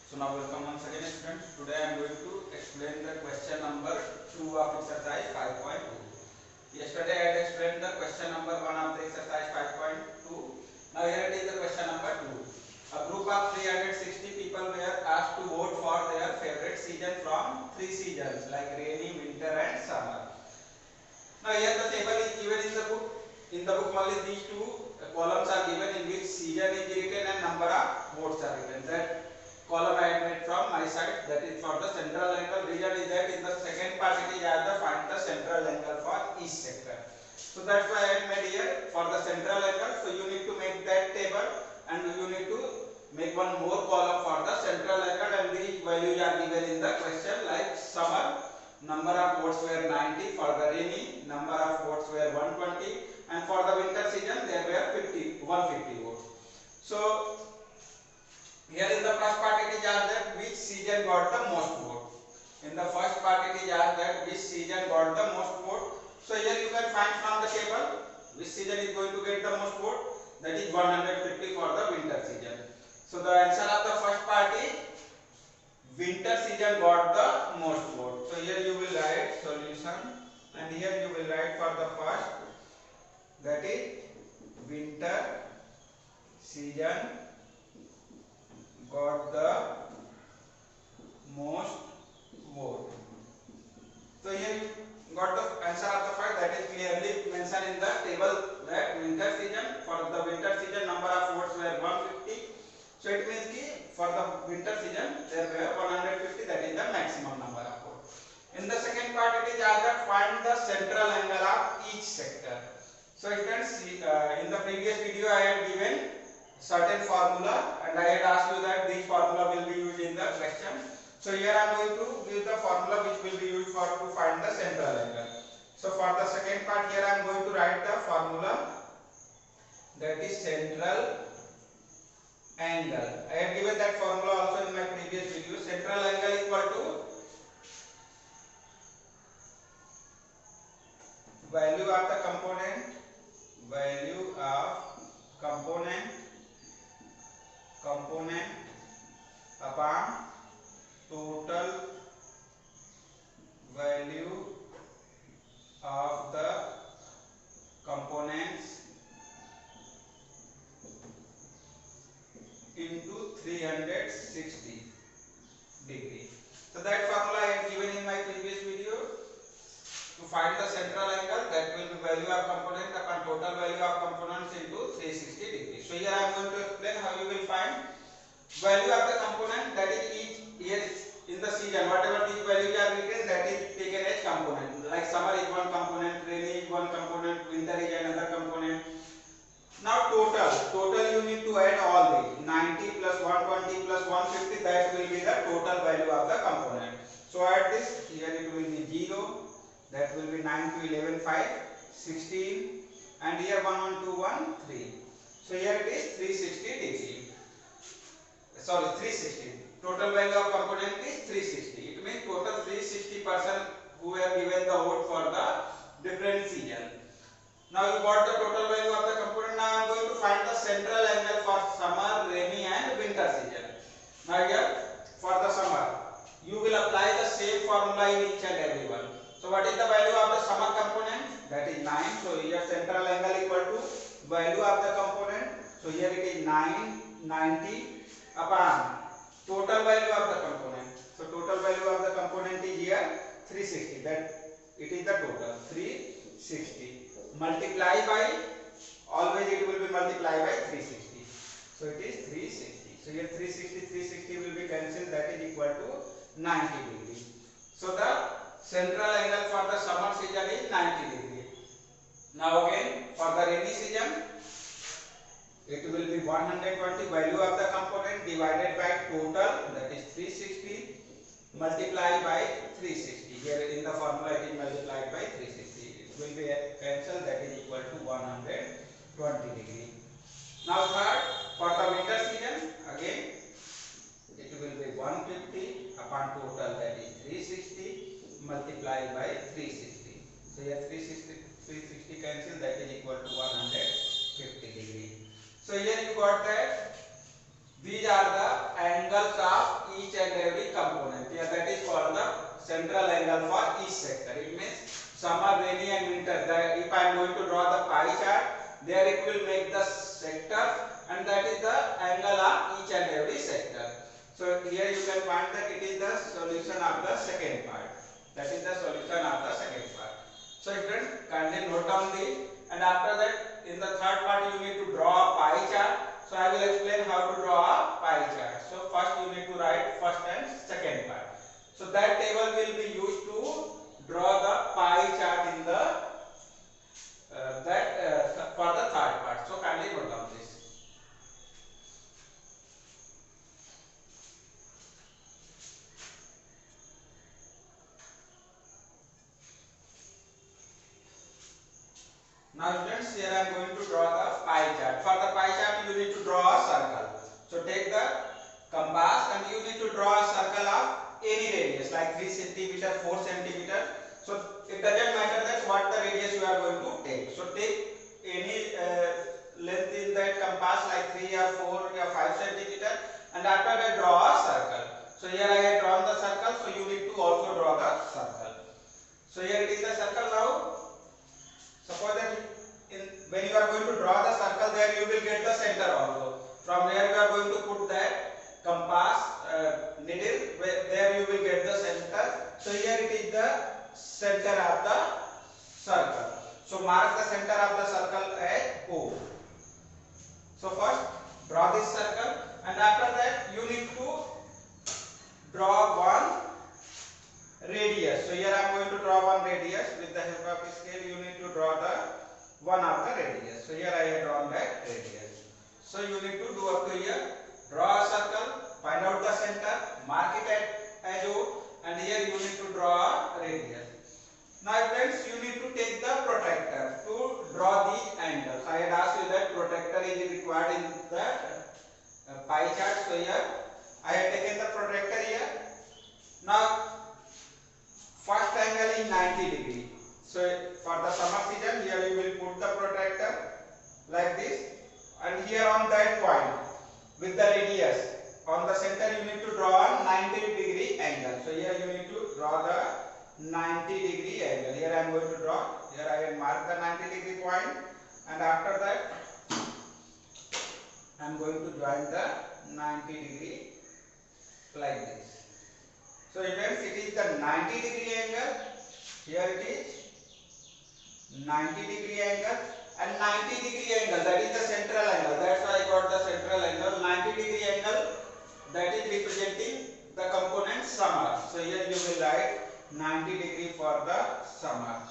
So now welcome once again students. Today I am going to explain the question number 2 of exercise 5.2. Yesterday I had explained the question number 1 of the exercise 5.2. Now here it is the question number 2. A group of 360 people were asked to vote for their favorite season from 3 seasons like rainy, winter and summer. Now here the table is given in the book. In the book only these two columns are given in which season is written and number of votes are written. That column I have made from my side, that is for the central angle. Reason is that in the second part it is asked to find the central angle for each sector. So that's why I have made here for the central angle. So you need to make that table and you need to make one more column for the central angle, and these values are given in the question like summer. Number of votes were 90, for the rainy number of votes were 120, and for the winter season there were 150 votes. So here in the first part it is asked that which season got the most vote. In the first part it is asked that which season got the most vote. So here you can find from the table which season is going to get the most vote, that is 150 for the winter season. So the answer of the first part is winter season got the most vote. So here you will write solution, and here you will write for the first, that is winter season got the most vote. So here you got the answer of the first, that is clearly mentioned in the table that winter season, for the winter season number of votes were 150. So it means ki for the winter season there were 150, that is the maximum number of votes. In the second part it is asked that find the central angle of each sector. So students, in the previous video I had given certain formula and I had asked you that this formula will be used in the question. So here I am going to give the formula which will be used for to find the central angle. So for the second part here I am going to write the formula, that is central angle. I have given that formula also in my previous video. Central angle equal to value of the component upon total value of the components into 360 degree. So that formula I had given in my previous video. To find the central angle, that will be value of component upon total value of components into 360 degree. So here I am going to explain how you will find value of the component, that is each here in the season whatever these values are written, that is taken as component. Like summer is one component, rainy is one component, winter is another component. Now total you need to add all these 90 plus 120 plus 150, that will be the total value of the component. So add this, here it will be 0, that will be 9 to 11 5 16, and here 1 1 2 1 3. So here it is 360 degree. Sorry, 360. Total value of component is 360. It means total 360 person who have given the vote for the different season. Now you got the total value of the component. Now I am going to find the central angle for summer, rainy and winter season. Now here for the summer you will apply the same formula in each and every one. So what is the value of the summer component? That is 9. So here central angle equal to value of the component. So here it is 90 upon total value of the component. So total value of the component is here 360. That it is the total 360. Multiply by, always it will be multiplied by 360. So it is 360. So here 360 will be cancelled, that is equal to 90 degree. So the central angle for the summer season is 90 degree. Now again for the rainy season it will be 120 value of the component divided by total, that is 360, multiplied by 360. Here in the formula it is multiplied by 360. It will be cancelled, that is equal to 120 degree. Now third, for the winter season again it will be 150 upon total, that is 360, multiplied by 360. So here 360 cancelled, that is equal to 150 degree. So here you got that these are the angles of each summer, rainy and winter. That if I am going to draw the pie chart, there it will make the sector, and that is the angle of each and every sector. So here you can find that it is the solution of the second part. That is the solution of the second part. So students, kindly note down this, and after that in the third part you need to draw a pie chart. So I will explain how to draw a pie chart. So first you need to write first and second part. So that table will be used to draw the pie chart in the for the third part. So kindly note down this. Now students, here I am going to draw the pie chart. For the pie chart you need to draw a circle. So take the compass and you need to draw a circle of any radius like 3 centimeter, 4 centimeter. So it doesn't matter that what the radius you are going to take. So take any length in that compass like 3 or 4 or 5 centimeter, and after that draw a circle. So here I have drawn the circle, so you need to also draw the circle. So here it is the circle now. Suppose that when you are going to draw the circle, there you will get the center also. From where you are going to put that compass needle, there you will get the center. So here it is the center of the circle. So mark the center of the circle as O. So first draw this circle, and after that you need to draw one radius. So here I am going to draw one radius. With the help of scale you need to draw the one of the radius. So here I have drawn that radius. So you need to do up to here, draw a circle, find out the center, mark it as O, and here you need to draw a radius. Now friends, you need to take the protractor to draw these angles. I had asked you that protractor is required in the pie chart. So here I have taken the protractor here. Now first angle is 90 degree. So for the summer season, here you will put the protractor like this, and here on that point with the radius on the center you need to draw a 90 degree angle. So here you need to draw the 90 degree angle. Here I am going to draw. Here I will mark the 90 degree point, and after that I am going to join the 90 degree like this. So friends, it is the 90 degree angle. Here it is 90 degree angle, and 90 degree angle, that is the central angle. That's why I got the central angle. 90 degree angle, that is representing the component summer. So here you will write 90 degree for the summer.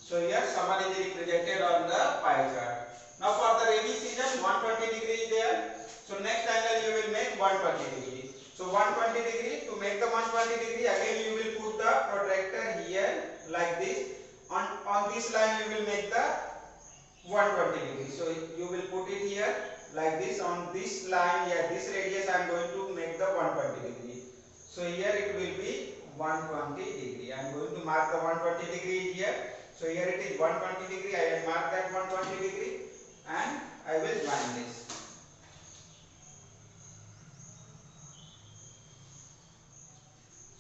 So here summer is represented on the pie chart. Now for the rainy season, 120 degree is there. So next angle you will make 120 degree. So 120 degree, to make the 120 degree, again you will put the protractor here like this. On this line you will make the 120 degree. So you will put it here like this. On this line here, this radius I am going to make the 120 degree. So here it will be 120 degree. I am going to mark the 120 degree here. So here it is 120 degree. I have marked that 120 degree, and I will join this.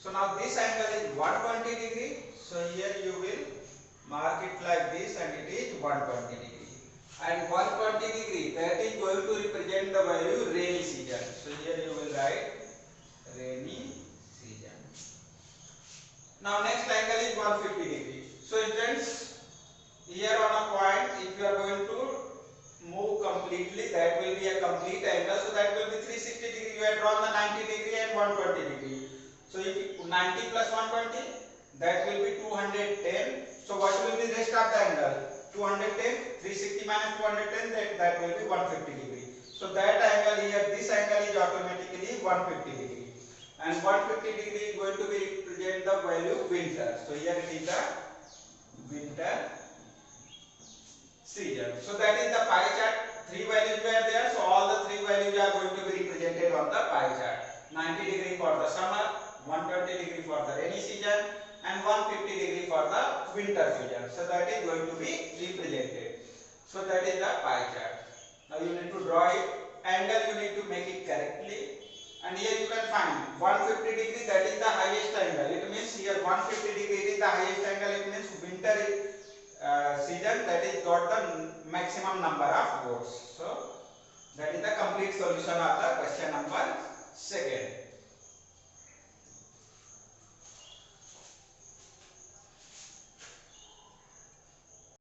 So now this angle is 120 degree. So here you will mark it like this, and it is 120 degree. And 120 degree, that is going to represent the value rainy season. So here you will write rainy season. Now next angle is 150 degree. So friends, here on a point, if you are going to move completely, that will be a complete angle. So that will be 360 degree. You have drawn the 90 degree and 120 degree. So if 90 plus 120, that will be 210. So what will be the rest of the angle? 210, 360 minus 210, that will be 150 degree. So that angle here, this angle is automatically 150 degree. And 150 degree is going to be represent the value winter. So here it is the winter season. So that is the pie chart. 3 values were there. So all the 3 values are going to be represented on the pie chart. 90 degree for the summer, 120 degree for the rainy season, and 150 degree for the winter season. So that is going to be represented. So that is the pie chart. Now you need to draw it. Angle you need to make it correctly. And here you can find 150 degree, that is the highest angle. It means here 150 degree is the highest angle. It means got the maximum number of votes. So that is the complete solution of the question number 2.